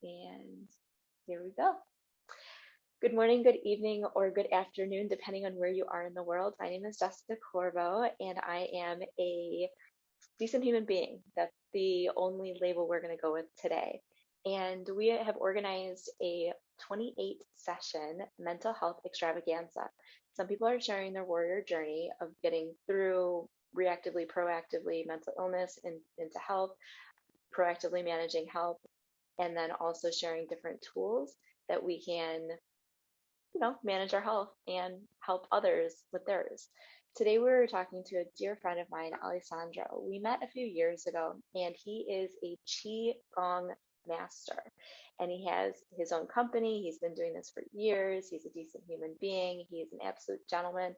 And here we go. Good morning, good evening, or good afternoon, depending on where you are in the world. My name is Jessica Corvo, and I am a decent human being. That's the only label we're going to go with today. And we have organized a 28 session mental health extravaganza. Some people are sharing their warrior journey of getting through reactively, proactively mental illness and into health, proactively managing health, and then also sharing different tools that we can, manage our health and help others with theirs. Today we're talking to a dear friend of mine, Alessandro. We met a few years ago, and he is a Qi Gong master, and he has his own company. He's been doing this for years. He's a decent human being. He is an absolute gentleman.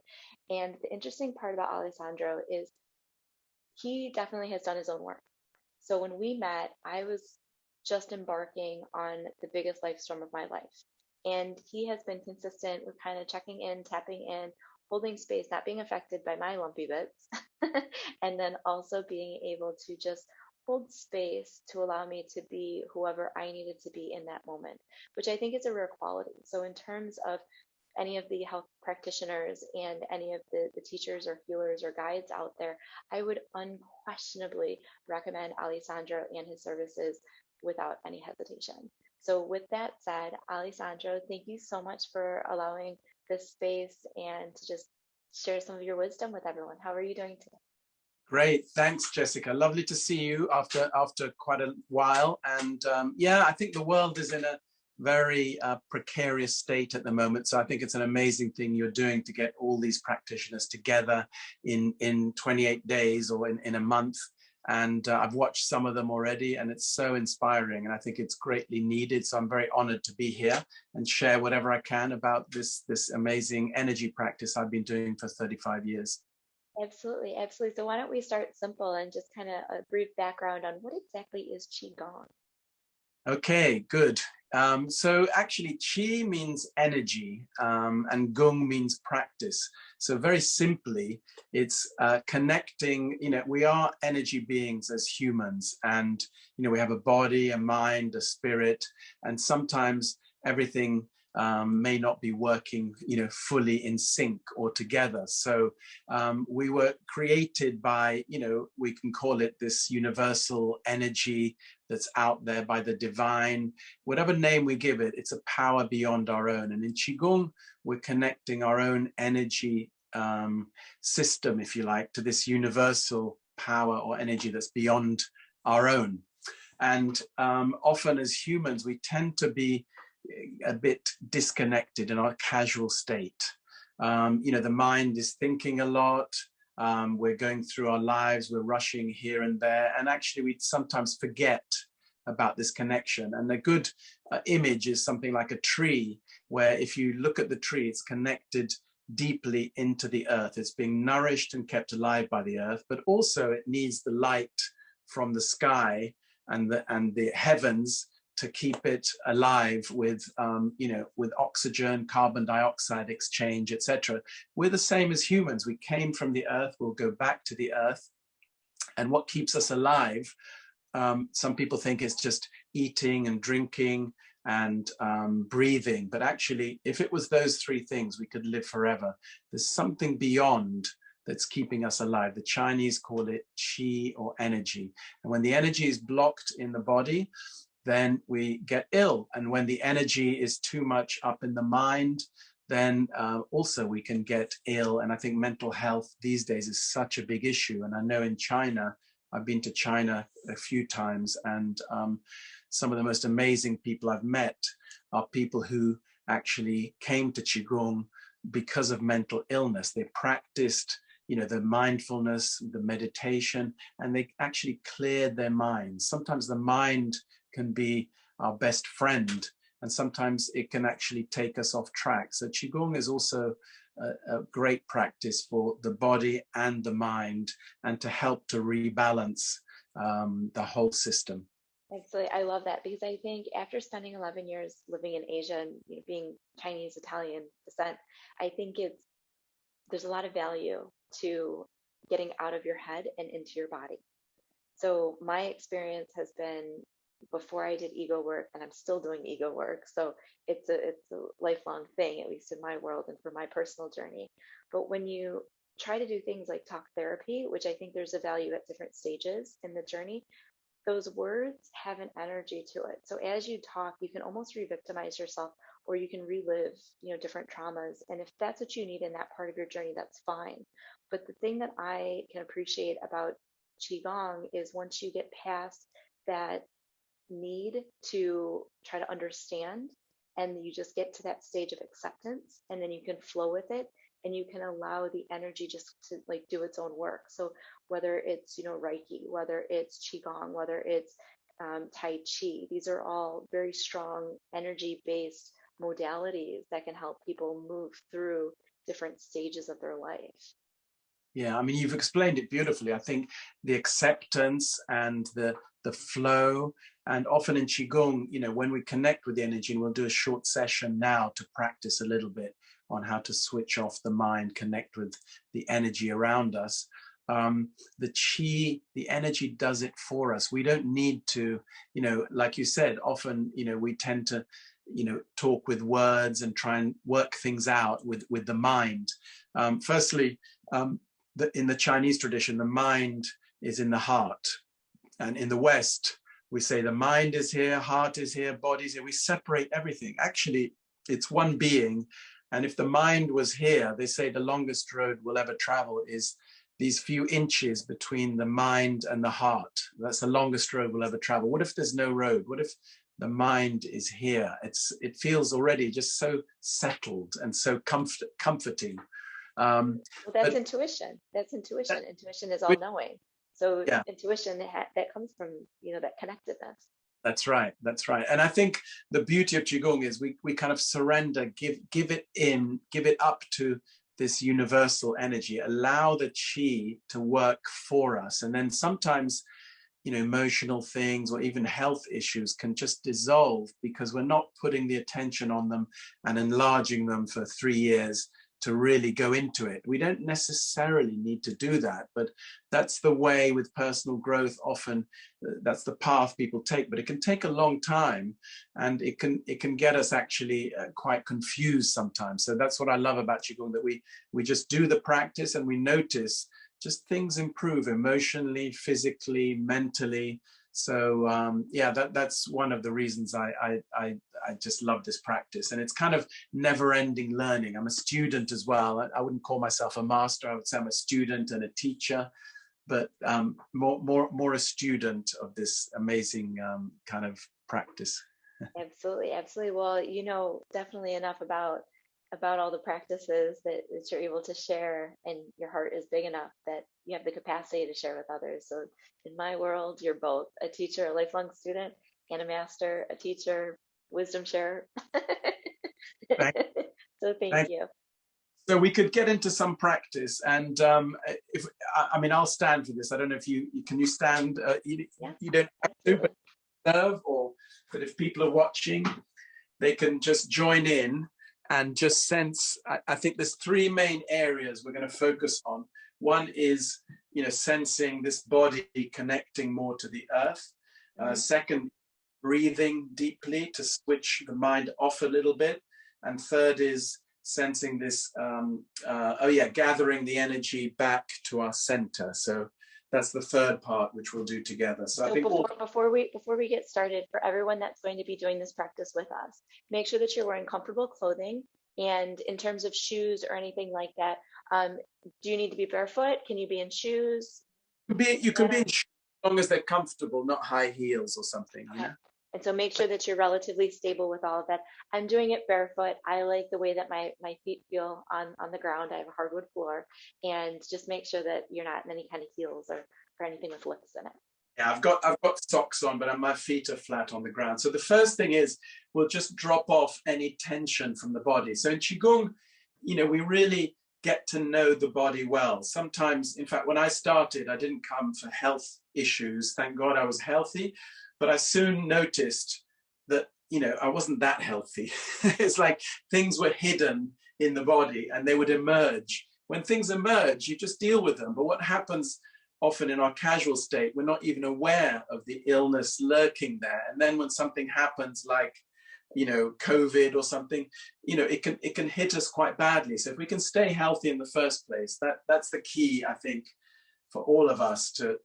And the interesting part about Alessandro is he definitely has done his own work. So when we met, I was just embarking on the biggest life storm of my life. And he has been consistent with kind of checking in, tapping in, holding space, not being affected by my lumpy bits, and then also being able to just hold space to allow me to be whoever I needed to be in that moment, which I think is a rare quality. So in terms of any of the health practitioners and any of the teachers or healers or guides out there, I would unquestionably recommend Alessandro and his services without any hesitation. So with that said, Alessandro, thank you so much for allowing this space and to just share some of your wisdom with everyone. How are you doing today? Great, thanks, Jessica. Lovely to see you after quite a while. And yeah, I think the world is in a very precarious state at the moment. So I think it's an amazing thing you're doing to get all these practitioners together in 28 days or in a month. And I've watched some of them already, and it's so inspiring, and I think it's greatly needed. So I'm very honored to be here and share whatever I can about this amazing energy practice I've been doing for 35 years. Absolutely, absolutely. So why don't we start simple and just kind of a brief background on what exactly is Qigong? Okay, good. So actually, Qi means energy, and Gong means practice. So very simply, it's connecting, we are energy beings as humans, and, we have a body, a mind, a spirit, and sometimes everything may not be working, fully in sync or together. So we were created by, we can call it this universal energy that's out there by the divine, whatever name we give it, it's a power beyond our own. And in Qigong, we're connecting our own energy system, if you like, to this universal power or energy that's beyond our own. And often as humans, we tend to be a bit disconnected in our casual state. The mind is thinking a lot. We're going through our lives, we're rushing here and there, and actually we sometimes forget about this connection. And a good image is something like a tree, where if you look at the tree, it's connected deeply into the earth. It's being nourished and kept alive by the earth, but also it needs the light from the sky and the heavens to keep it alive with, with oxygen, carbon dioxide exchange, etc. We're the same as humans. We came from the earth, we'll go back to the earth. And what keeps us alive, some people think it's just eating and drinking and breathing. But actually, if it was those three things, we could live forever. There's something beyond that's keeping us alive. The Chinese call it qi, or energy. And when the energy is blocked in the body, then we get ill. And when the energy is too much up in the mind, then also we can get ill. And I think mental health these days is such a big issue. And I know in China, I've been to China a few times, and some of the most amazing people I've met are people who actually came to Qigong because of mental illness. They practiced, the mindfulness, the meditation, and they actually cleared their minds. Sometimes the mind can be our best friend, and sometimes it can actually take us off track. So Qigong is also a great practice for the body and the mind, and to help to rebalance the whole system. Absolutely. I love that, because I think after spending 11 years living in Asia and being Chinese, Italian descent, I think there's a lot of value to getting out of your head and into your body. So my experience has been before I did ego work, and I'm still doing ego work. So it's a lifelong thing, at least in my world and for my personal journey. But when you try to do things like talk therapy, which I think there's a value at different stages in the journey, those words have an energy to it. So as you talk, you can almost re-victimize yourself, or you can relive, different traumas. And if that's what you need in that part of your journey, that's fine. But the thing that I can appreciate about Qigong is once you get past that need to try to understand, and you just get to that stage of acceptance, and then you can flow with it, and you can allow the energy just to like do its own work. So whether it's Reiki, whether it's Qigong, whether it's Tai Chi, these are all very strong energy based modalities that can help people move through different stages of their life. Yeah, I mean, you've explained it beautifully. I think the acceptance and the flow, and often in Qigong, when we connect with the energy, and we'll do a short session now to practice a little bit on how to switch off the mind, connect with the energy around us. The Qi, the energy does it for us. We don't need to, like you said, often, we tend to, talk with words and try and work things out with the mind. Firstly, in the Chinese tradition, the mind is in the heart. And in the West, we say the mind is here, heart is here, body is here. We separate everything. Actually, it's one being. And if the mind was here, they say the longest road we'll ever travel is these few inches between the mind and the heart. That's the longest road we'll ever travel. What if there's no road? What if the mind is here? It feels already just so settled and so comforting. Well, that's intuition. That's intuition. Intuition is all knowing. So yeah, intuition that comes from that connectedness. That's right. That's right. And I think the beauty of Qigong is we kind of surrender, give it up to this universal energy, allow the Qi to work for us. And then sometimes, emotional things or even health issues can just dissolve because we're not putting the attention on them and enlarging them for 3 years to really go into it. We don't necessarily need to do that, but that's the way with personal growth. Often that's the path people take, but it can take a long time, and it can get us actually quite confused sometimes. So that's what I love about Qigong, that we just do the practice and we notice just things improve emotionally, physically, mentally. So yeah, that's one of the reasons I just love this practice, and it's kind of never-ending learning. I'm a student as well. I wouldn't call myself a master. I would say I'm a student and a teacher, but more a student of this amazing kind of practice. Absolutely, absolutely. Well, definitely enough about all the practices that you're able to share, and your heart is big enough that you have the capacity to share with others. So in my world, you're both a teacher, a lifelong student, and a master, a teacher, wisdom sharer. So thank you. So we could get into some practice, and I'll stand for this. I don't know if you stand. You don't have to, but serve, but if people are watching, they can just join in and just sense. I think there's 3 main areas we're going to focus on. One is, sensing this body connecting more to the earth. Second, breathing deeply to switch the mind off a little bit. And third is sensing this, gathering the energy back to our center. So that's the third part, which we'll do together. So I think before we get started, for everyone that's going to be doing this practice with us, make sure that you're wearing comfortable clothing. And in terms of shoes or anything like that, do you need to be barefoot? Can you be in shoes? You can be in shoes as long as they're comfortable, not high heels or something. Okay. And so make sure that you're relatively stable with all of that. I'm doing it barefoot. I like the way that my feet feel on the ground. I have a hardwood floor, and just make sure that you're not in any kind of heels or anything with lifts in it. Yeah, I've got socks on, but my feet are flat on the ground. So the first thing is we'll just drop off any tension from the body. So in Qigong, we really get to know the body well. Sometimes, in fact, when I started, I didn't come for health issues. Thank God I was healthy. But I soon noticed that, I wasn't that healthy. It's like things were hidden in the body and they would emerge. When things emerge, you just deal with them. But what happens often in our casual state, we're not even aware of the illness lurking there. And then when something happens, like, COVID or something, it can hit us quite badly. So if we can stay healthy in the first place, that's the key, I think, for all of us to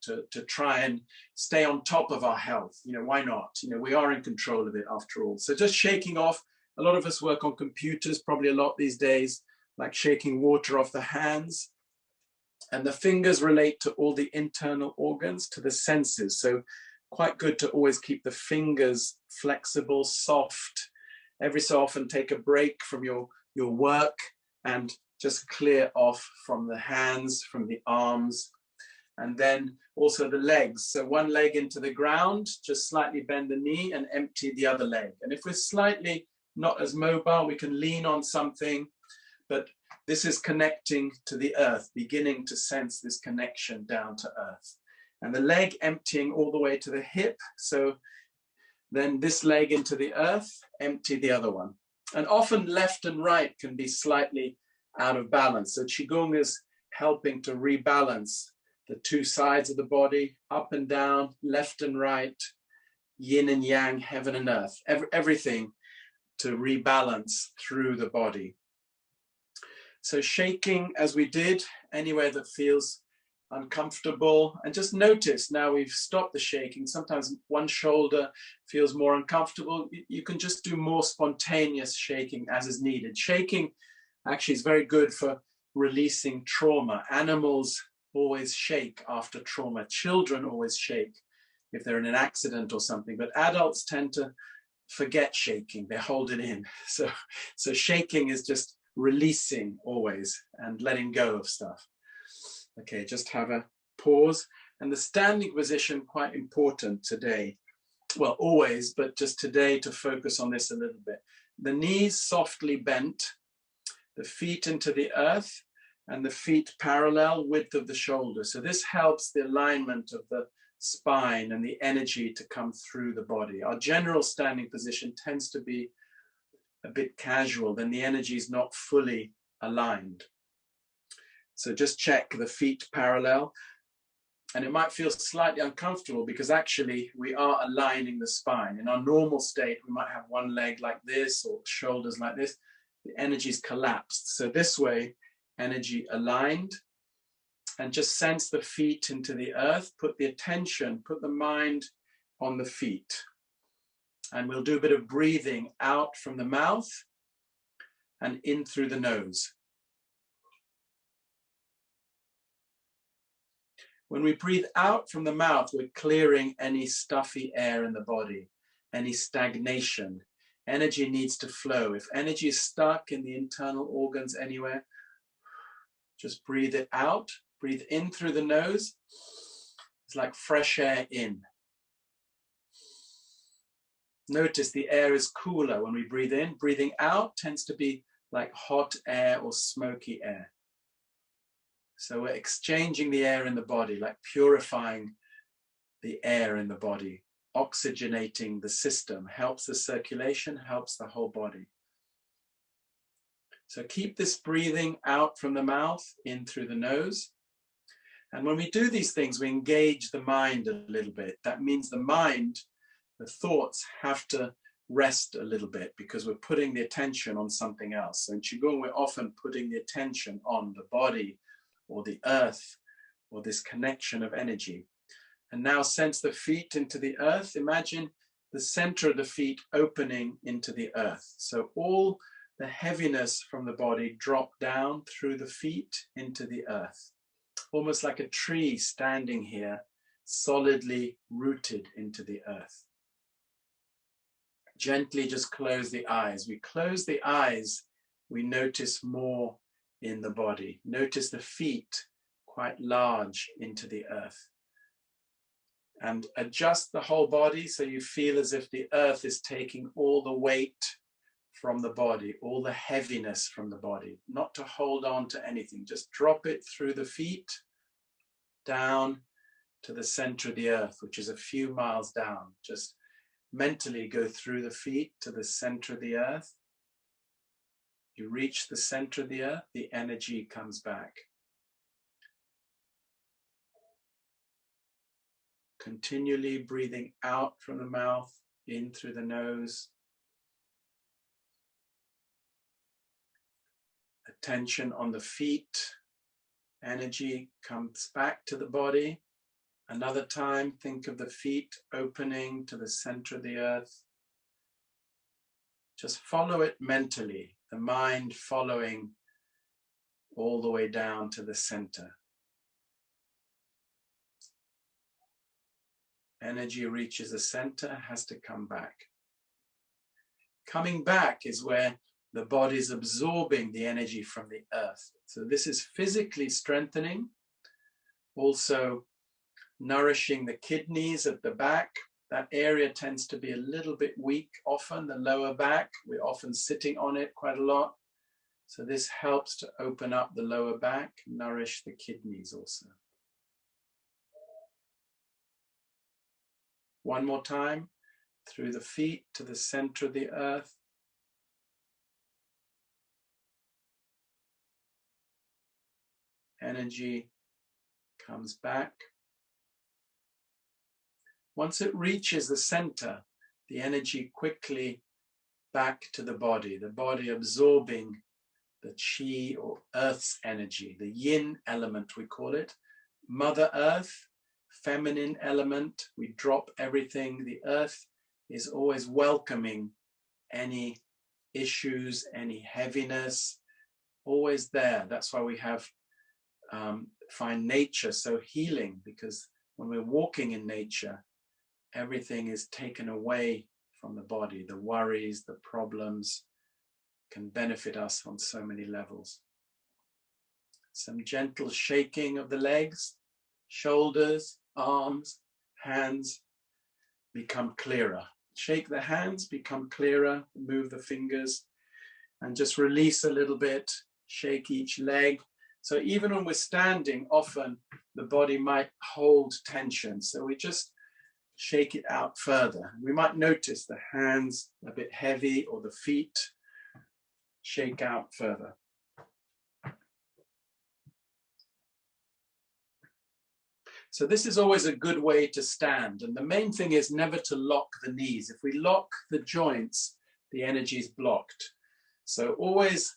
try and stay on top of our health. Why not? We are in control of it after all. So just shaking off. A lot of us work on computers, probably a lot these days, like shaking water off the hands. And the fingers relate to all the internal organs, to the senses. So quite good to always keep the fingers flexible, soft. Every so often take a break from your work and just clear off from the hands, from the arms, and then also the legs. So one leg into the ground, just slightly bend the knee and empty the other leg. And if we're slightly not as mobile, we can lean on something, but this is connecting to the earth, beginning to sense this connection down to earth. And the leg emptying all the way to the hip. So then this leg into the earth, empty the other one. And often left and right can be slightly out of balance. So Qigong is helping to rebalance the two sides of the body, up and down, left and right, yin and yang, heaven and earth, everything to rebalance through the body. So shaking as we did, anywhere that feels uncomfortable, and just notice now we've stopped the shaking. Sometimes one shoulder feels more uncomfortable. You can just do more spontaneous shaking as is needed. Shaking actually is very good for releasing trauma. Animals always shake after trauma. Children always shake if they're in an accident or something, but adults tend to forget shaking. They hold it in. So shaking is just releasing always and letting go of stuff. Okay, just have a pause. And the standing position, quite important today. Well, always, but just today to focus on this a little bit. The knees softly bent, the feet into the earth, and the feet parallel, width of the shoulder. So this helps the alignment of the spine and the energy to come through the body. Our general standing position tends to be a bit casual, then the energy is not fully aligned. So just check the feet parallel. And it might feel slightly uncomfortable because actually we are aligning the spine. In our normal state, we might have one leg like this or shoulders like this. The energy's collapsed. So this way, energy aligned, and just sense the feet into the earth. Put the attention, put the mind on the feet. And we'll do a bit of breathing out from the mouth and in through the nose. When we breathe out from the mouth, we're clearing any stuffy air in the body, any stagnation. Energy needs to flow. If energy is stuck in the internal organs anywhere, just breathe it out. Breathe in through the nose. It's like fresh air in. Notice the air is cooler when we breathe in. Breathing out tends to be like hot air or smoky air. So we're exchanging the air in the body, like purifying the air in the body, oxygenating the system, helps the circulation, helps the whole body. So keep this breathing out from the mouth, in through the nose. And when we do these things, we engage the mind a little bit. That means the mind, the thoughts have to rest a little bit because we're putting the attention on something else. So in Qigong, we're often putting the attention on the body or the earth or this connection of energy. And now sense the feet into the earth. Imagine the center of the feet opening into the earth. So all the heaviness from the body drop down through the feet into the earth. Almost like a tree standing here, solidly rooted into the earth. Gently just close the eyes. We close the eyes, we notice more in the body. Notice the feet quite large into the earth. And adjust the whole body so you feel as if the earth is taking all the weight from the body, all the heaviness from the body. Not to hold on to anything, just drop it through the feet, down to the center of the earth, which is a few miles down. Just mentally go through the feet to the center of the earth. You reach the center of the earth, the energy comes back. continually breathing out from the mouth, in through the nose. Attention on the feet. Energy comes back to the body. Another time, think of the feet opening to the center of the earth. Just follow it mentally, the mind following all the way down to the center. Energy reaches the center, has to come back. Coming back is where the body is absorbing the energy from the earth. So this is physically strengthening, also nourishing the kidneys at the back. That area tends to be a little bit weak often, the lower back. We're often sitting on it quite a lot. So this helps to open up the lower back, nourish the kidneys also. One more time, through the feet to the center of the earth. Energy comes back. Once it reaches the center, the energy quickly back to the body absorbing the Qi or Earth's energy, the Yin element we call it. Mother Earth, feminine element, we drop everything. The Earth is always welcoming any issues, any heaviness, always there. That's why we find nature so healing, because when we're walking in nature, everything is taken away from the body. The worries, the problems can benefit us on so many levels. Some gentle shaking of the legs, shoulders, arms, hands become clearer. Shake the hands, become clearer, move the fingers, and just release a little bit, shake each leg. So even when we're standing, often the body might hold tension. So we just shake it out further. We might notice the hands a bit heavy or the feet shake out further. So this is always a good way to stand. And the main thing is never to lock the knees. If we lock the joints, the energy is blocked. So always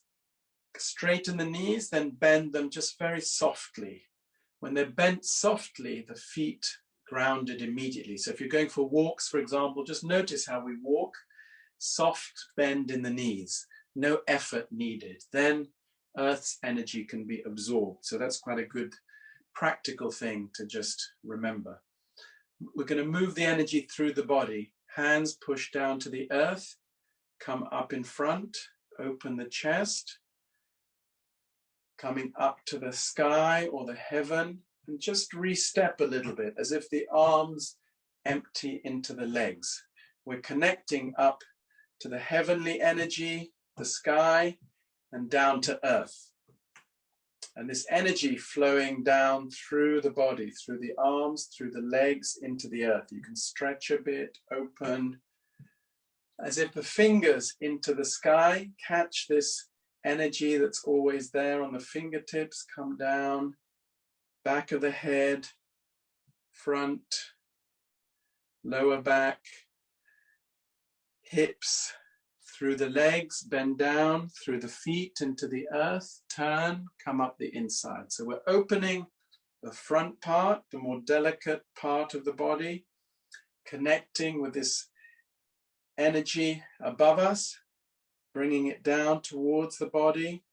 straighten the knees, then bend them just very softly. When they're bent softly, the feet grounded immediately. So if you're going for walks, for example, just notice how we walk. Soft bend in the knees, no effort needed. Then Earth's energy can be absorbed. So that's quite a good practical thing to just remember. We're going to move the energy through the body. Hands push down to the earth, come up in front, open the chest, coming up to the sky or the heaven, and just re-step a little bit as if the arms empty into the legs. We're connecting up to the heavenly energy, the sky, and down to earth. And this energy flowing down through the body, through the arms, through the legs, into the earth. You can stretch a bit, open, as if the fingers into the sky catch this energy that's always there on the fingertips, come down, back of the head, front, lower back, hips, through the legs, bend down, through the feet into the earth, turn, come up the inside. So we're opening the front part, the more delicate part of the body, connecting with this energy above us, bringing it down towards the body,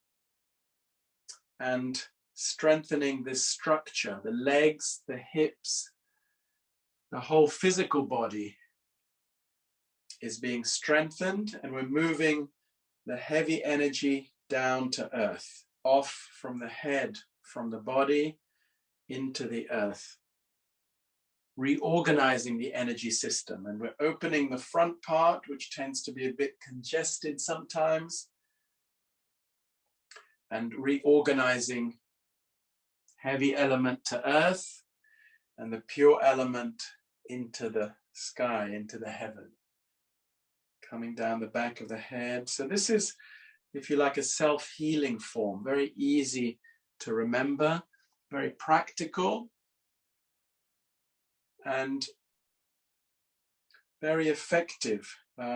and strengthening this structure, the legs, the hips, the whole physical body is being strengthened, and we're moving the heavy energy down to earth, off from the head, from the body, into the earth. Reorganizing the energy system, and we're opening the front part, which tends to be a bit congested sometimes, and reorganizing heavy element to earth and the pure element into the sky, into the heaven. Coming down the back of the head. So this is, if you like, a self-healing form, very easy to remember, very practical. and very effective.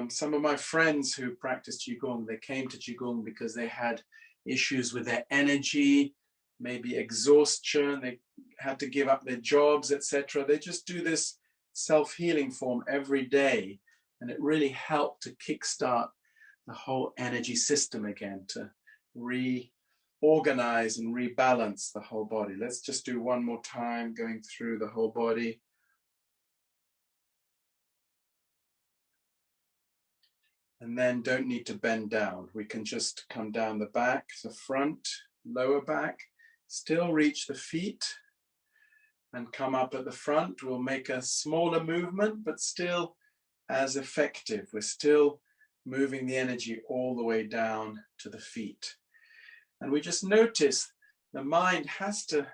Some of my friends who practice Qigong, they came to Qigong because they had issues with their energy, maybe exhaustion, they had to give up their jobs, etc. They just do this self-healing form every day, and it really helped to kickstart the whole energy system again, to reorganize and rebalance the whole body. Let's just do one more time, going through the whole body. And then don't need to bend down. We can just come down the back, the front, lower back, still reach the feet and come up at the front. We'll make a smaller movement, but still as effective. We're still moving the energy all the way down to the feet. And we just notice the mind has to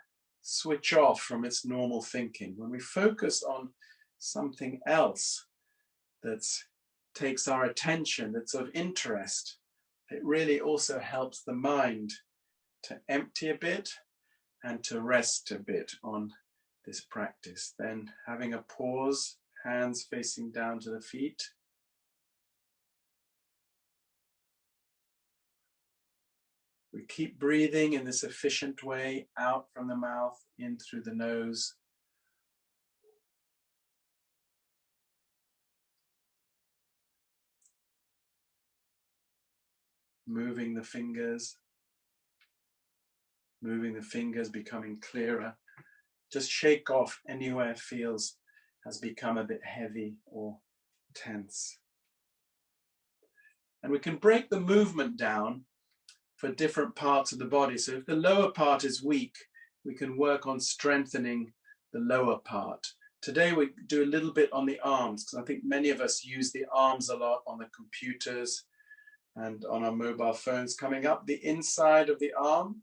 switch off from its normal thinking. When we focus on something else that takes our attention, that's of interest, it really also helps the mind to empty a bit and to rest a bit on this practice. Then having a pause, hands facing down to the feet. We keep breathing in this efficient way, out from the mouth, in through the nose. Moving the fingers, becoming clearer. Just shake off anywhere it feels has become a bit heavy or tense. And we can break the movement down for different parts of the body. So if the lower part is weak, we can work on strengthening the lower part. Today we do a little bit on the arms, because I think many of us use the arms a lot on the computers and on our mobile phones, coming up the inside of the arm,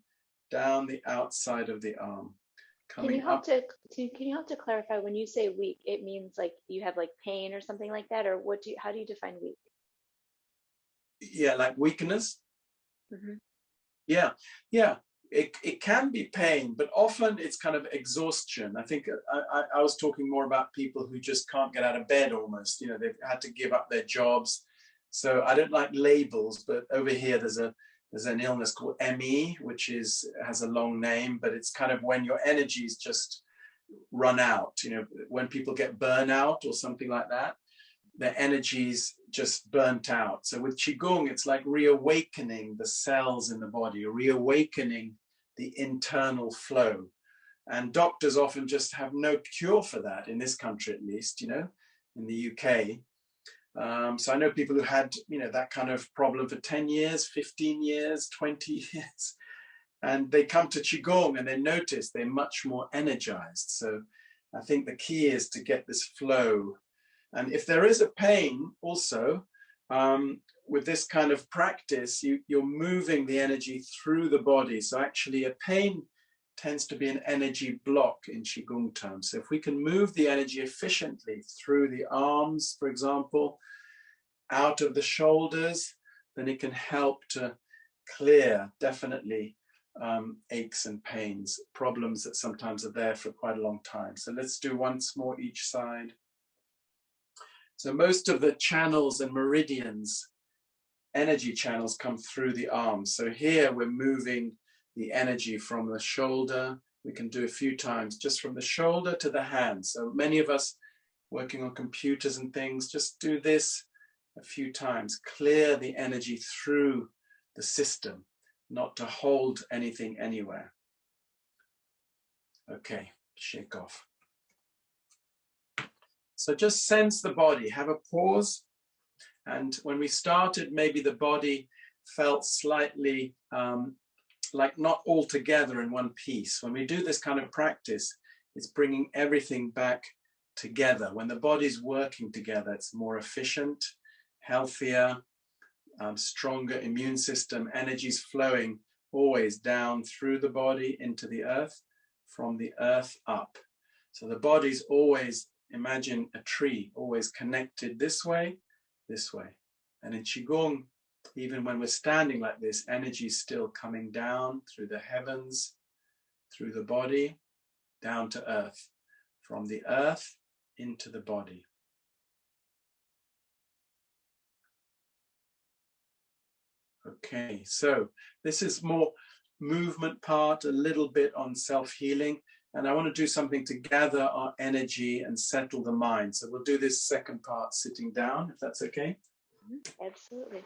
down the outside of the arm. Can you help to clarify, when you say weak, it means like you have like pain or something like that, or how do you define weak? Yeah, like weakness. Mm-hmm. Yeah. It can be pain, but often it's kind of exhaustion. I think I was talking more about people who just can't get out of bed almost. You know, they've had to give up their jobs. So I don't like labels, but over here there's an illness called ME, which has a long name, but it's kind of when your energies just run out. You know, when people get burnout or something like that, their energies just burnt out. So with Qigong, it's like reawakening the cells in the body, reawakening the internal flow. And doctors often just have no cure for that, in this country at least, you know, in the UK. So I know people who had, you know, that kind of problem for 10 years, 15 years, 20 years, and they come to Qigong and they notice they're much more energized. So I think the key is to get this flow. And if there is a pain also, with this kind of practice, you're moving the energy through the body. So actually a pain tends to be an energy block in Qigong terms. So if we can move the energy efficiently through the arms, for example, out of the shoulders, then it can help to clear, definitely, aches and pains, problems that sometimes are there for quite a long time. So let's do once more each side. So most of the channels and meridians, energy channels, come through the arms. So here we're moving the energy from the shoulder. We can do a few times just from the shoulder to the hands. So many of us working on computers and things, just do this a few times. Clear the energy through the system, not to hold anything anywhere. Okay, shake off. So just sense the body, have a pause. And when we started, maybe the body felt slightly like not all together in one piece. When we do this kind of practice, it's bringing everything back together. When the body's working together, it's more efficient, healthier, stronger immune system, energy's flowing always down through the body into the earth, from the earth up. So the body's always, imagine a tree, always connected this way. And in Qigong, even when we're standing like this, energy is still coming down through the heavens, through the body, down to earth. From the earth into the body. Okay, so this is more movement part, a little bit on self-healing. And I want to do something to gather our energy and settle the mind. So we'll do this second part sitting down, if that's okay. Absolutely.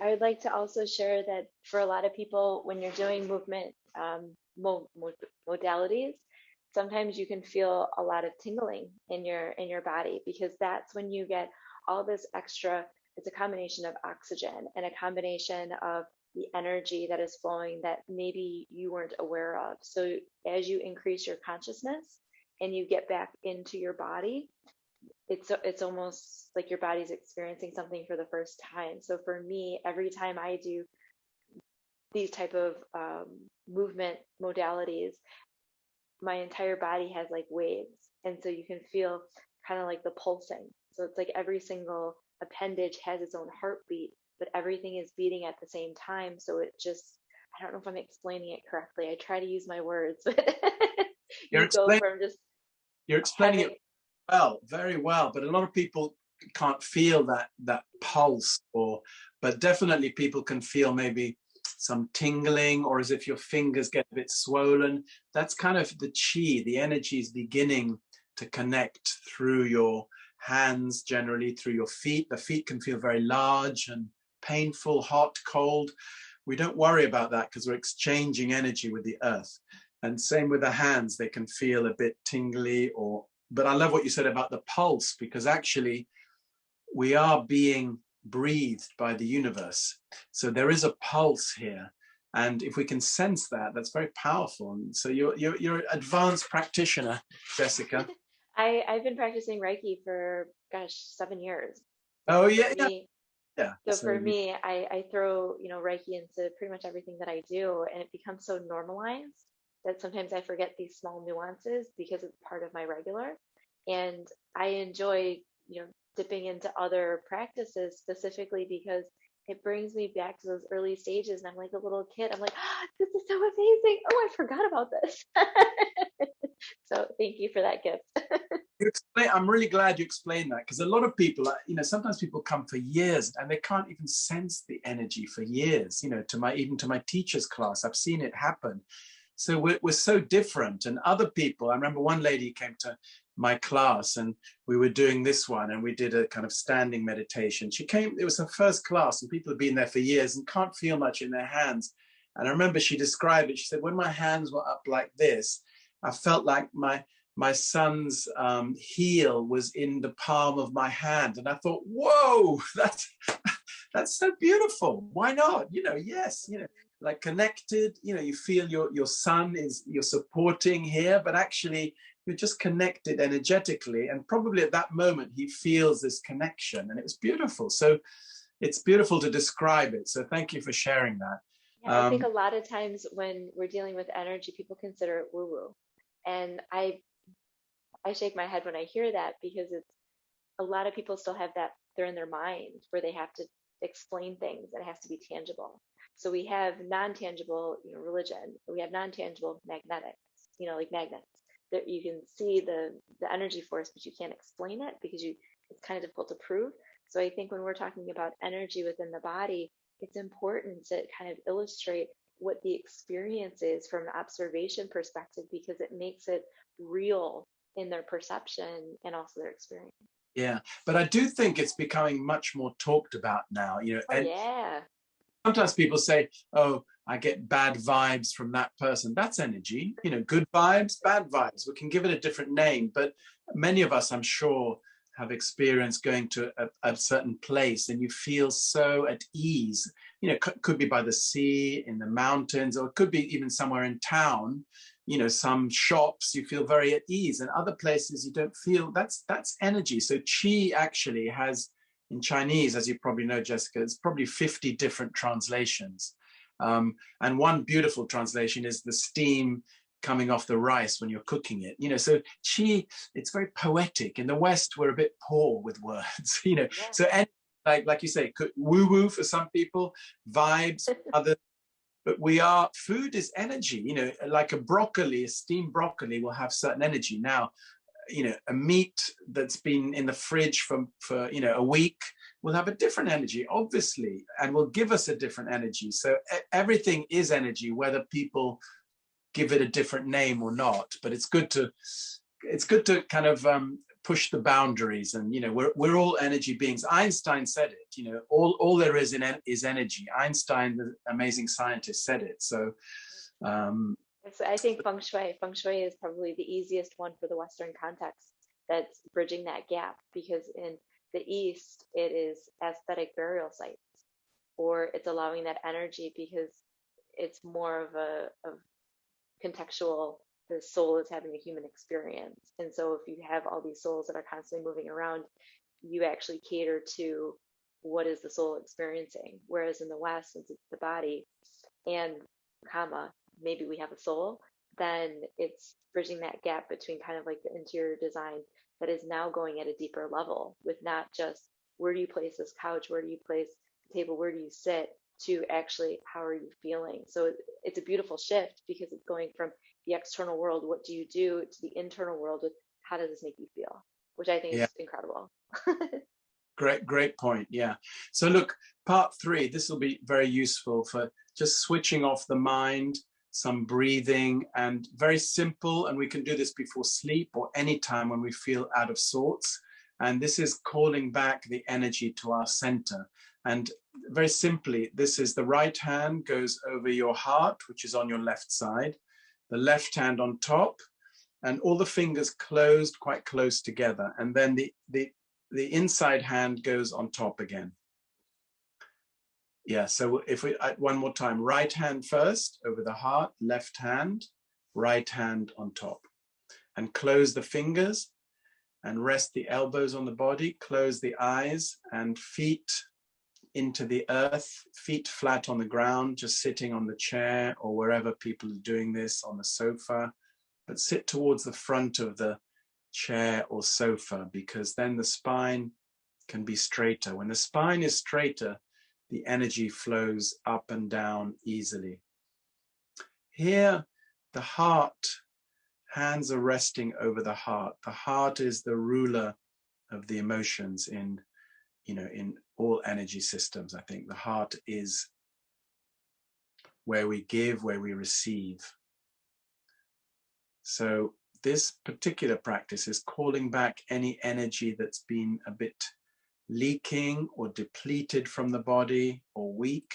I would like to also share that for a lot of people, when you're doing movement modalities, sometimes you can feel a lot of tingling in your body, because that's when you get all this extra. It's a combination of oxygen and a combination of the energy that is flowing that maybe you weren't aware of. So as you increase your consciousness and you get back into your body, it's almost like your body's experiencing something for the first time. So for me, every time I do these type of movement modalities, my entire body has like waves, and so you can feel kind of like the pulsing. So it's like every single appendage has its own heartbeat, but everything is beating at the same time. So it just, I don't know if I'm explaining it correctly. I try to use my words, but You're you go from just explaining having, it well, very well, but a lot of people can't feel that pulse, but definitely people can feel maybe some tingling, or as if your fingers get a bit swollen. That's kind of the chi, the energy is beginning to connect through your hands, generally through your feet. The feet can feel very large and painful, hot, cold. We don't worry about that because we're exchanging energy with the earth. And same with the hands, they can feel a bit tingly, but I love what you said about the pulse, because actually we are being breathed by the universe. So there is a pulse here. And if we can sense that, that's very powerful. And so you're an advanced practitioner, Jessica. I've been practicing Reiki for, gosh, 7 years. Oh, For yeah, yeah. me, Yeah. so for me, I throw, Reiki into pretty much everything that I do, and it becomes so normalized that sometimes I forget these small nuances because it's part of my regular. And I enjoy, dipping into other practices specifically because it brings me back to those early stages. And I'm like a little kid. I'm like, this is so amazing. Oh, I forgot about this. So thank you for that gift. I'm really glad you explained that, because a lot of people, sometimes people come for years and they can't even sense the energy for years, even to my teacher's class. I've seen it happen. So we're so different. And other people, I remember one lady came to my class and we were doing this one and we did a kind of standing meditation. She came, it was her first class, and people have been there for years and can't feel much in their hands. And I remember she described it. She said, when my hands were up like this, I felt like my son's heel was in the palm of my hand. And I thought, whoa, that's so beautiful. Why not? Yes, like connected, you feel your son you're supporting here, but actually you're just connected energetically. And probably at that moment, he feels this connection, and it was beautiful. So it's beautiful to describe it. So thank you for sharing that. Yeah, I think a lot of times when we're dealing with energy, people consider it woo-woo. And I shake my head when I hear that, because it's a lot of people still have that, they're in their mind where they have to explain things and it has to be tangible. So we have non-tangible, religion. We have non-tangible magnetics, like magnets that you can see the energy force, but you can't explain it because it's kind of difficult to prove. So I think when we're talking about energy within the body, it's important to kind of illustrate what the experience is from an observation perspective, because it makes it real in their perception and also their experience. Yeah, but I do think it's becoming much more talked about now, and sometimes people say, oh, I get bad vibes from that person. That's energy, good vibes, bad vibes. We can give it a different name, but many of us, I'm sure, have experienced going to a certain place and you feel so at ease. Could be by the sea, in the mountains, or it could be even somewhere in town. Some shops you feel very at ease, and other places you don't feel. That's energy. So Qi actually has, in Chinese, as you probably know, Jessica, it's probably 50 different translations. And one beautiful translation is the steam coming off the rice when you're cooking it. So Qi, it's very poetic. In the West, we're a bit poor with words, Yeah. So like you say, woo-woo for some people, vibes for others. But food is energy, like a steamed broccoli will have certain energy. Now, a meat that's been in the fridge for a week will have a different energy, obviously, and will give us a different energy. So everything is energy, whether people give it a different name or not. But it's good to kind of push the boundaries. And we're all energy beings. Einstein said it. All there is is energy. Einstein, the amazing scientist, said it. So I think feng shui is probably the easiest one for the Western context, that's bridging that gap, because in the East it is aesthetic burial sites, or it's allowing that energy because it's more of a contextual. The soul is having a human experience, and so if you have all these souls that are constantly moving around, you actually cater to what is the soul experiencing. Whereas in the West, since it's the body and maybe we have a soul, then it's bridging that gap between kind of like the interior design that is now going at a deeper level, with not just where do you place this couch, where do you place the table, where do you sit, to actually how are you feeling. So it's a beautiful shift, because it's going from the external world, what do you do, to the internal world with how does this make you feel, which I think yeah, is incredible. great point. Yeah. So look, part 3, this will be very useful for just switching off the mind, some breathing, and very simple. And we can do this before sleep or anytime when we feel out of sorts. And this is calling back the energy to our center. And very simply, this is the right hand goes over your heart, which is on your left side, the left hand on top, and all the fingers closed quite close together. And then the inside hand goes on top again. Yeah, so if we, one more time, right hand first over the heart, left hand, right hand on top. And close the fingers and rest the elbows on the body, close the eyes, and feet into the earth, feet flat on the ground, just sitting on the chair or wherever people are doing this, on the sofa, but sit towards the front of the chair or sofa, because then the spine can be straighter. When the spine is straighter, the energy flows up and down easily. Here, the heart, hands are resting over the heart. The heart is the ruler of the emotions in all energy systems. I think the heart is where we give, where we receive. So this particular practice is calling back any energy that's been a bit leaking or depleted from the body or weak.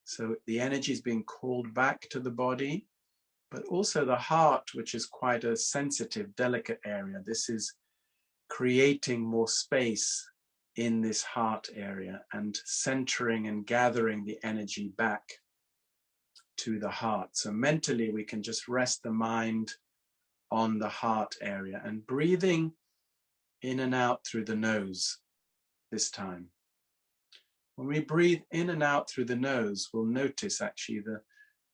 So the energy is being called back to the body, but also the heart, which is quite a sensitive, delicate area. This is creating more space in this heart area and centering and gathering the energy back to the heart. So mentally, we can just rest the mind on the heart area and breathing in and out through the nose this time. When we breathe in and out through the nose, we'll notice actually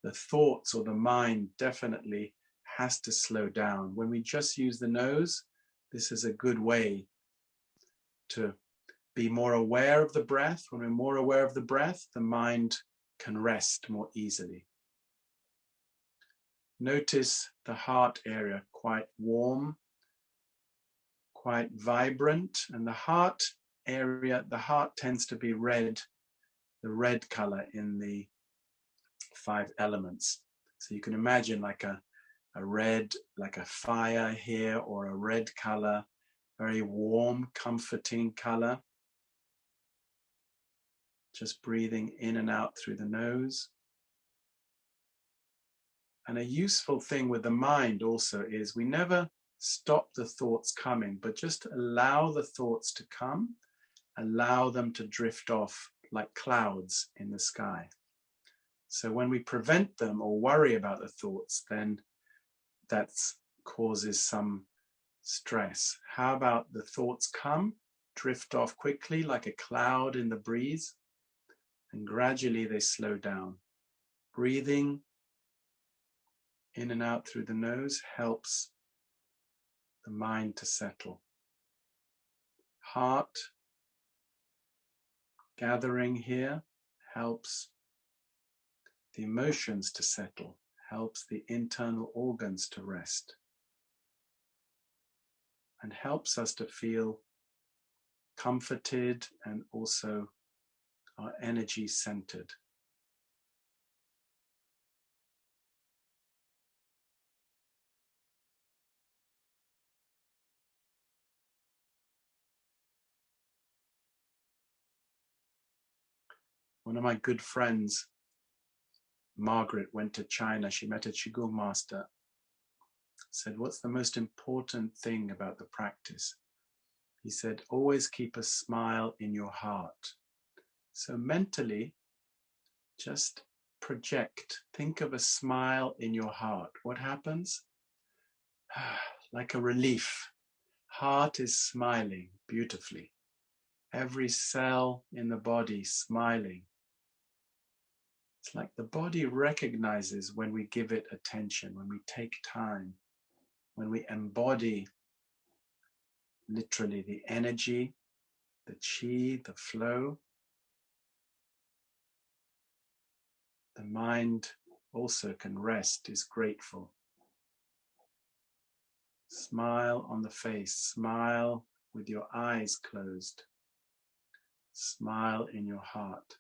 the thoughts or the mind definitely has to slow down. When we just use the nose, this is a good way to be more aware of the breath. When we're more aware of the breath, the mind can rest more easily. Notice the heart area, quite warm, quite vibrant, and the heart area, the heart tends to be red, the red color in the 5 elements. So you can imagine like a red, like a fire here, or a red color, very warm, comforting color. Just breathing in and out through the nose. And a useful thing with the mind also is we never stop the thoughts coming, but just allow the thoughts to come, allow them to drift off like clouds in the sky. So when we prevent them or worry about the thoughts, then that causes some stress. How about the thoughts come, drift off quickly like a cloud in the breeze, and gradually they slow down. Breathing in and out through the nose helps the mind to settle. Heart gathering here helps the emotions to settle, helps the internal organs to rest. and helps us to feel comforted and also our energy centered. One of my good friends, Margaret, went to China. She met a Qigong master. Said, what's the most important thing about the practice? He said, always keep a smile in your heart. So mentally, just project, think of a smile in your heart. What happens? Like a relief. Heart is smiling beautifully. Every cell in the body smiling. It's like the body recognizes when we give it attention, when we take time, when we embody literally the energy, the qi, the flow. The mind also can rest, is grateful. Smile on the face, smile with your eyes closed. Smile in your heart.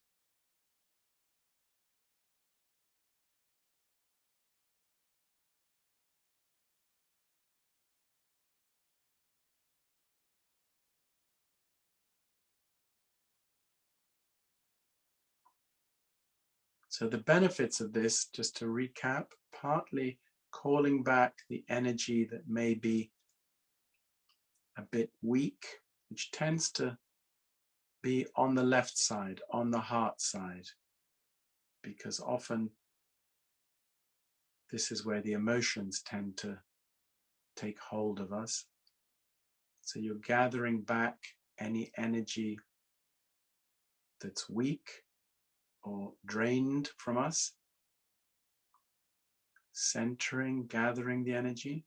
So the benefits of this, just to recap, partly calling back the energy that may be a bit weak, which tends to be on the left side, on the heart side, because often this is where the emotions tend to take hold of us. So you're gathering back any energy that's weak or drained from us, centering, gathering the energy,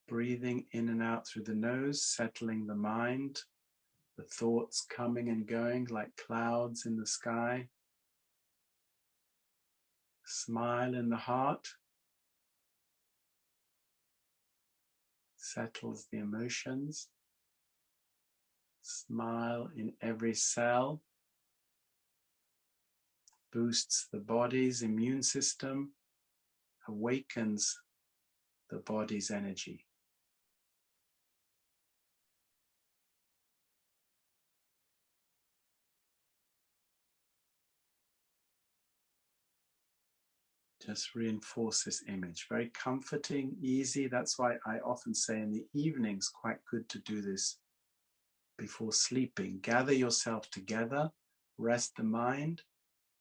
breathing in and out through the nose, settling the mind, the thoughts coming and going like clouds in the sky. Smile in the heart, settles the emotions. Smile in every cell, boosts the body's immune system, awakens the body's energy. Just reinforce this image. Very comforting, easy. That's why I often say in the evenings, quite good to do this before sleeping. Gather yourself together, rest the mind,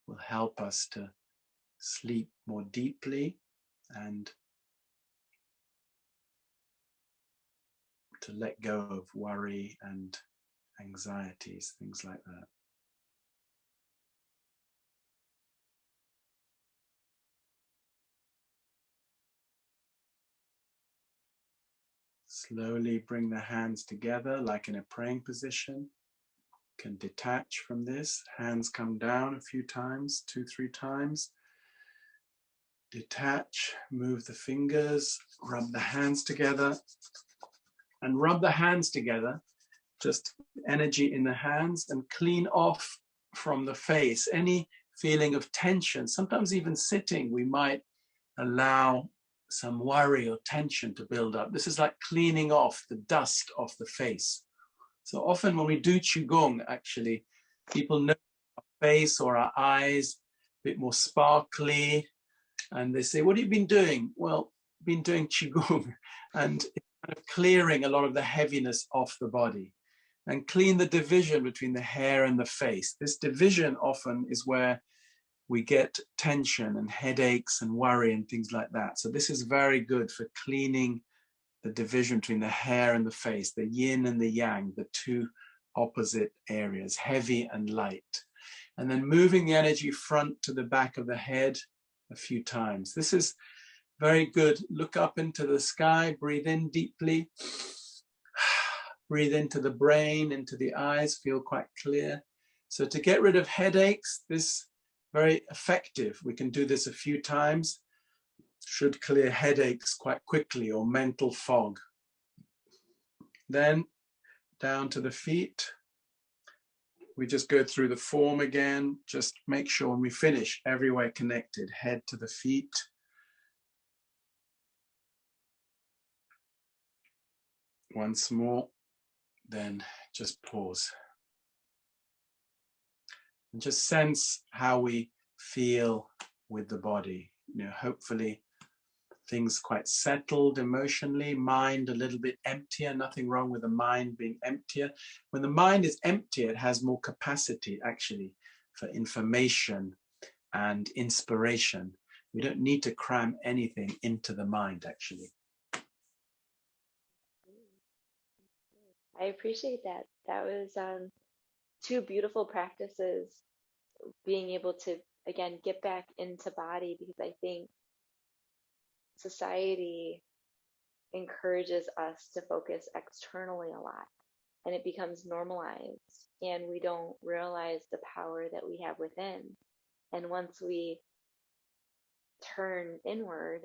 will help us to sleep more deeply and to let go of worry and anxieties, things like that. Slowly bring the hands together like in a praying position. Can detach from this. Hands come down a few times, 2-3 times. Detach, move the fingers, rub the hands together. And rub the hands together, just energy in the hands, and clean off from the face any feeling of tension. Sometimes even sitting, we might allow some worry or tension to build up. This is like cleaning off the dust off the face. So often when we do Qigong, actually, people know our face or our eyes a bit more sparkly, and they say, what have you been doing? Well, I've been doing Qigong, and it's kind of clearing a lot of the heaviness off the body and clean the division between the hair and the face. This division often is where we get tension and headaches and worry and things like that. So this is very good for cleaning the division between the hair and the face, the yin and the yang, the two opposite areas, heavy and light. And then moving the energy front to the back of the head a few times. This is very good. Look up into the sky, breathe in deeply. Breathe into the brain, into the eyes, feel quite clear. So to get rid of headaches, this very effective. We can do this a few times. Should clear headaches quite quickly or mental fog. Then down to the feet. We just go through the form again. Just make sure when we finish, everywhere connected, head to the feet. Once more, then just pause. And just sense how we feel with the body. You know, hopefully things quite settled emotionally, mind a little bit emptier, nothing wrong with the mind being emptier. When the mind is empty, it has more capacity actually for information and inspiration. We don't need to cram anything into the mind actually. I appreciate that. That was two beautiful practices, being able to, again, get back into body, because I think society encourages us to focus externally a lot, and it becomes normalized, and we don't realize the power that we have within. And once we turn inward,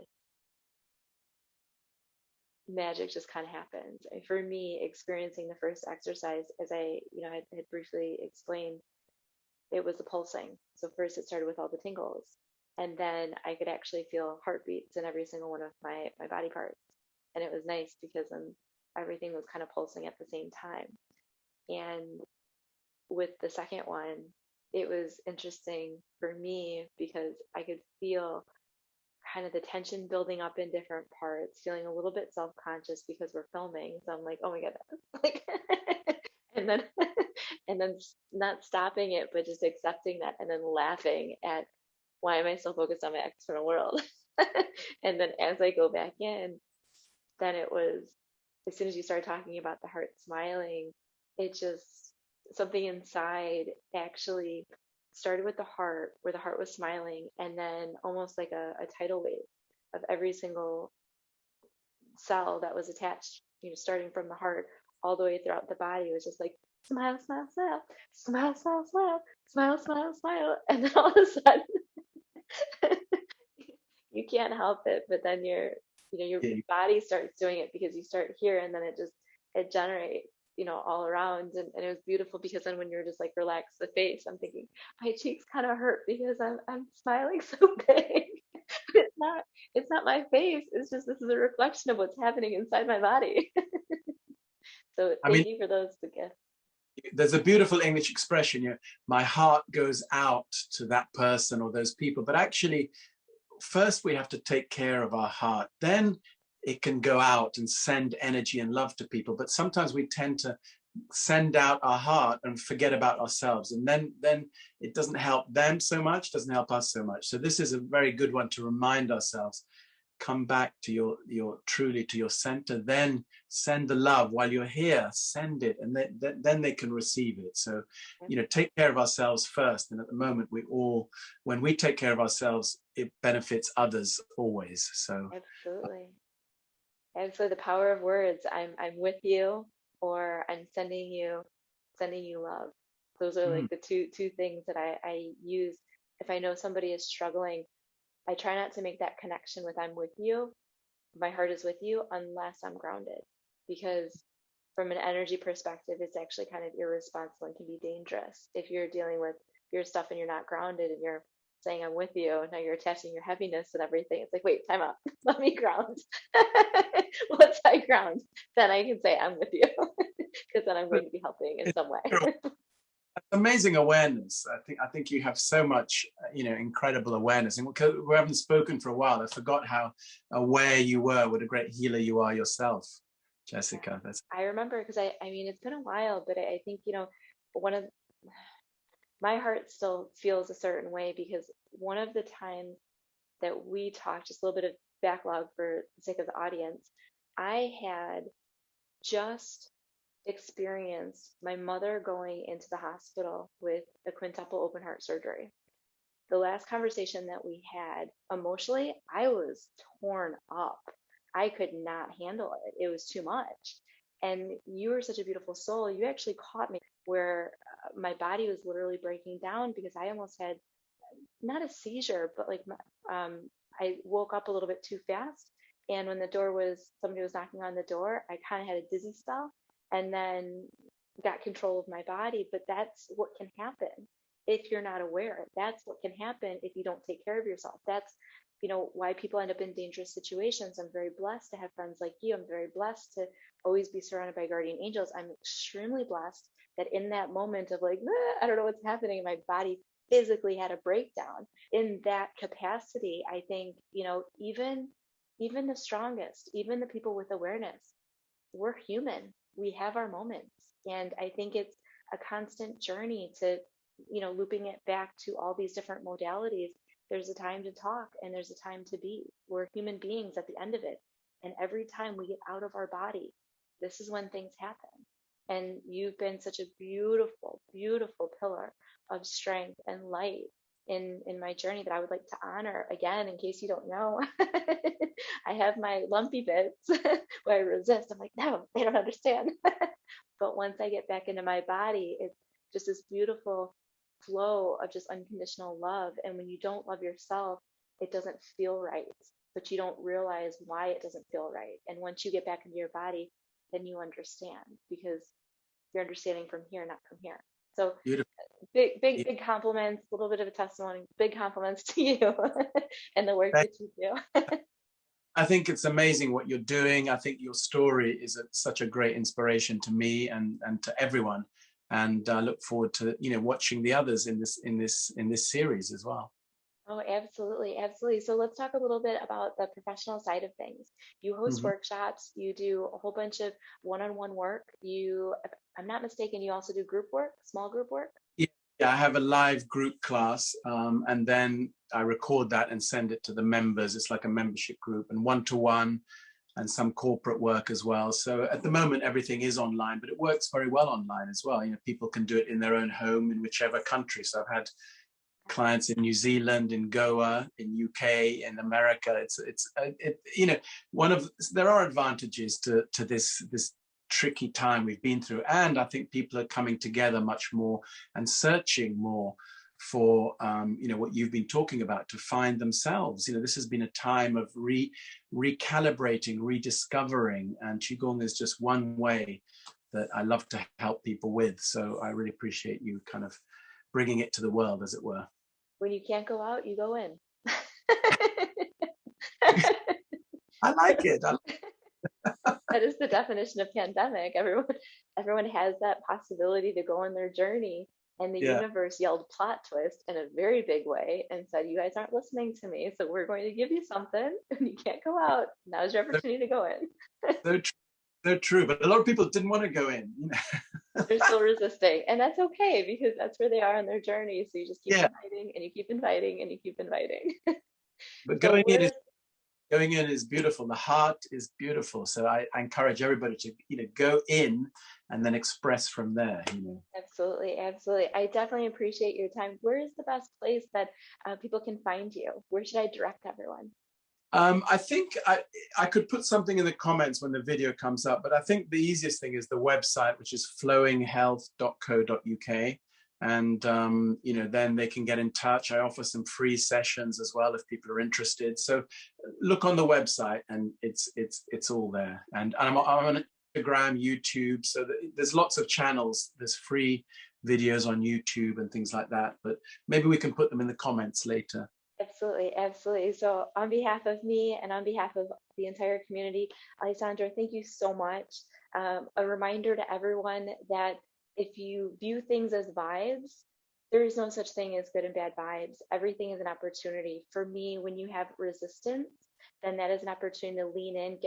magic just kind of happens. And for me, experiencing the first exercise, as I, had briefly explained, it was the pulsing. So first it started with all the tingles, and then I could actually feel heartbeats in every single one of my body parts. And it was nice because everything was kind of pulsing at the same time. And with the second one, it was interesting for me because I could feel kind of the tension building up in different parts, feeling a little bit self-conscious because we're filming. So I'm like, oh my goodness. Like, and then and then not stopping it, but just accepting that, and then laughing at, why am I so focused on my external world? And then as I go back in, then it was, as soon as you start talking about the heart smiling, it just, something inside actually started with the heart, where the heart was smiling, and then almost like a tidal wave of every single cell that was attached, starting from the heart all the way throughout the body. It was just like, smile, smile, smile, smile, smile, smile, smile, smile, smile. And then all of a sudden, you can't help it, but then your body starts doing it, because you start here, and then it generates, all around. And it was beautiful, because then when you're just like, relax the face, I'm thinking my cheeks kind of hurt because I'm smiling so big. It's not my face. It's just, this is a reflection of what's happening inside my body. So I thank mean, you for those gifts. there's a beautiful English expression, my heart goes out to that person or those people. But actually, first we have to take care of our heart. Then it can go out and send energy and love to people. But sometimes we tend to send out our heart and forget about ourselves. And then it doesn't help them so much, doesn't help us so much. So this is a very good one to remind ourselves. Come back to your truly to your center, then send the love while you're here, send it, and then they can receive it. So, take care of ourselves first. And at the moment, when we take care of ourselves, it benefits others always. So Absolutely. The power of words. I'm with you, or I'm sending you love. Those are like the two things that I use. If I know somebody is struggling, I try not to make that connection with, I'm with you, my heart is with you, unless I'm grounded. Because from an energy perspective, it's actually kind of irresponsible and can be dangerous. If you're dealing with your stuff and you're not grounded, and you're saying, I'm with you, and now you're attaching your heaviness and everything. It's like, wait, time out. Let me ground. Once I ground, then I can say, I'm with you. Because then I'm going to be helping in some way. amazing awareness. I think you have so much, incredible awareness. And we haven't spoken for a while. I forgot how aware you were, what a great healer you are yourself, Jessica. I remember, because I mean, it's been a while, but I think, one of my heart still feels a certain way, because one of the times that we talked, just a little bit of backlog for the sake of the audience, I had just experienced my mother going into the hospital with a quintuple open heart surgery. The last conversation that we had, emotionally, I was torn up. I could not handle it. It was too much. And you were such a beautiful soul. You actually caught me where my body was literally breaking down, because I almost had, not a seizure, but like I woke up a little bit too fast. And when somebody was knocking on the door, I kind of had a dizzy spell and then got control of my body. But that's what can happen if you're not aware. That's what can happen if you don't take care of yourself. That's, why people end up in dangerous situations. I'm very blessed to have friends like you. I'm very blessed to always be surrounded by guardian angels. I'm extremely blessed that in that moment of like, I don't know what's happening, my body physically had a breakdown. In that capacity, I think, even the strongest, even the people with awareness, we're human. We have our moments. And I think it's a constant journey to, looping it back to all these different modalities. There's a time to talk and there's a time to be. We're human beings at the end of it. And every time we get out of our body, this is when things happen. And you've been such a beautiful, beautiful pillar of strength and light in my journey that I would like to honor. Again, in case you don't know, I have my lumpy bits where I resist. I'm like, no, they don't understand. But once I get back into my body, it's just this beautiful flow of just unconditional love. And when you don't love yourself, it doesn't feel right, but you don't realize why it doesn't feel right. And once you get back into your body, then you understand, because you're understanding from here, not from here. So Beautiful. big compliments, a little bit of a testimony, big compliments to you and the work that you do. I think it's amazing what you're doing. I think your story is such a great inspiration to me and to everyone. And I look forward to watching the others in this series as well. Oh, absolutely, absolutely. So let's talk a little bit about the professional side of things. You host workshops, you do a whole bunch of one-on-one work. If I'm not mistaken, you also do group work, small group work? Yeah, I have a live group class, and then I record that and send it to the members. It's like a membership group, and one-to-one, and some corporate work as well. So at the moment, everything is online, but it works very well online as well. People can do it in their own home in whichever country. So I've had clients in New Zealand, in Goa, in UK, in America. There are advantages to this tricky time we've been through, and I think people are coming together much more and searching more for what you've been talking about, to find themselves. This has been a time of recalibrating, rediscovering, and Qigong is just one way that I love to help people with. So I really appreciate you kind of bringing it to the world, as it were. When you can't go out, you go in. I like it. That is the definition of pandemic. Everyone has that possibility to go on their journey. And the universe yelled plot twist in a very big way and said, you guys aren't listening to me, so we're going to give you something and you can't go out. Now's your opportunity to go in. So true. But a lot of people didn't want to go in. They're still resisting. And that's okay, because that's where they are on their journey. So you just keep inviting and you keep inviting and you keep inviting. But So going in is beautiful. The heart is beautiful. So I encourage everybody to go in and then express from there. Absolutely, absolutely. I definitely appreciate your time. Where is the best place that people can find you? Where should I direct everyone? I think I could put something in the comments when the video comes up, but I think the easiest thing is the website, which is flowinghealth.co.uk. And then they can get in touch. I offer some free sessions as well if people are interested. So look on the website, and it's all there. And I'm on Instagram, YouTube, so there's lots of channels. There's free videos on YouTube and things like that. But maybe we can put them in the comments later. Absolutely, absolutely. So on behalf of me and on behalf of the entire community, Alessandro, thank you so much. A reminder to everyone that if you view things as vibes, there is no such thing as good and bad vibes. Everything is an opportunity. For me, when you have resistance, then that is an opportunity to lean in,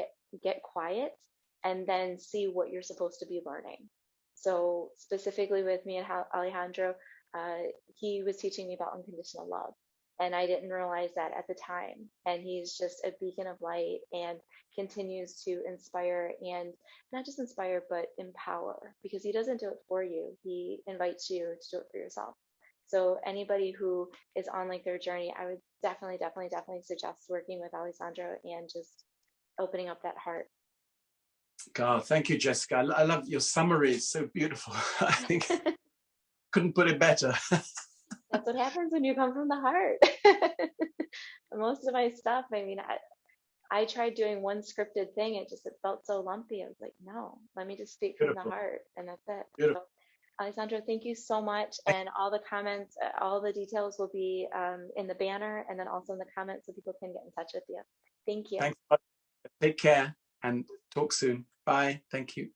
get quiet, and then see what you're supposed to be learning. So specifically with me and Alejandro, he was teaching me about unconditional love. And I didn't realize that at the time. And he's just a beacon of light and continues to inspire, and not just inspire, but empower, because he doesn't do it for you. He invites you to do it for yourself. So anybody who is on like their journey, I would definitely suggest working with Alessandro and just opening up that heart. God, thank you, Jessica. I love your summary. It's so beautiful. I think couldn't put it better. That's what happens when you come from the heart. Most of my stuff, I mean, I tried doing one scripted thing. It felt so lumpy. I was like, no, let me just speak from the Beautiful, heart, and that's it. So, beautiful. Alessandro, thank you so much. And all the comments, all the details will be in the banner and then also in the comments so people can get in touch with you. Thank you. Thanks. Take care and talk soon. Bye. Thank you.